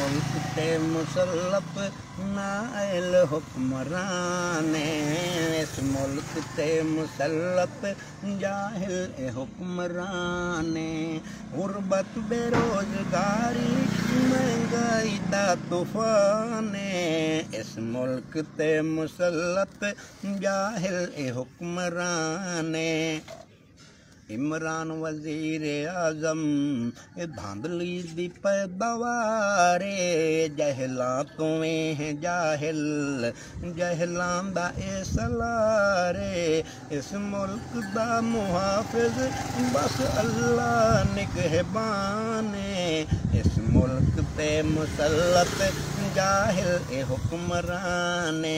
मुल्क ते मुसल्लत नाइल हुक्मराने, इस मुल्क ते मुसल्लत जाहिल ए हुक्मराने। गुरबत बेरोजगारी महंगाई दा तूफाने, इस मुल्क ते मुसल्लत जाहिल ए हुक्मराने। इमरान वजीर आजम धांधली दी पैदावारे, जहलां तो है जाहिल जहलां दा ए सलारे। इस मुल्क दा मुहाफिज बस अल्लाह निगहबाने, इस मुल्क ते मुसल्लत जाहिल ए हुक्मराने।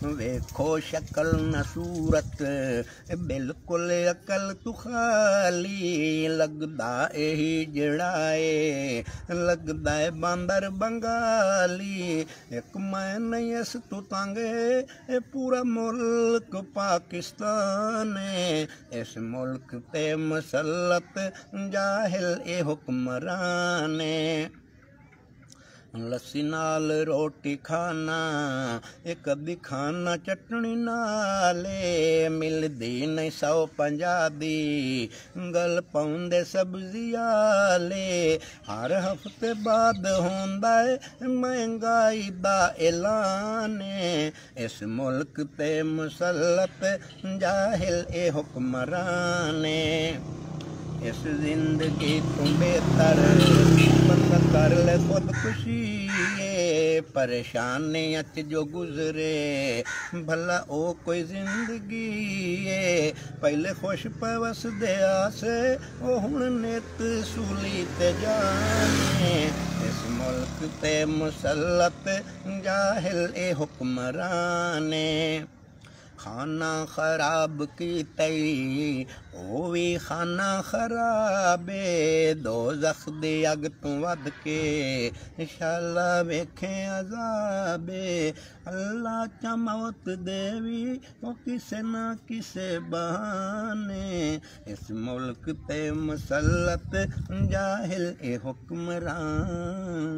वेखो शक्ल न सूरत बिल्कुल अकल तू खाली, लगदा यही जड़ा है लगदा है बांदर बंगाली। एक मैं नहीं इस तू तंगे पूरा मुल्क पाकिस्तान है, इस मुल्क ते मुसल्लत जाहिल ए हुक्मराने। लस्सी नाल रोटी खाना कदी खाना चटनी नाले, मिलदी नहीं 150 दी गल पाउंदे सब्जी आले। हर हफ्ते बाद होंदा है महंगाई दा ऐलान, इस मुल्क ते मुसल्लत जाहिल ए हुक्मराने। इस जिंदगी तू बेहतर बंदा कर ले खुदकुशी, परेशानी अच जो गुजरे भला ओ कोई जिंदगी है। पहले खुश पवस दे आसे ओ हुण नित सूली ते जाने, इस मुल्क ते मुसल्लत जाहिल ए हुक्मराने। खाना खराब की तई ओ भी खाना खराबे, दोज़ख दी अग तू वध के शाला वेखे अज़ाबे। अल्लाह चा मौत देवी ओ किसे ना किसे बहाने, इस मुल्क ते मुसल्लत जाहिल ए हुक्मरान।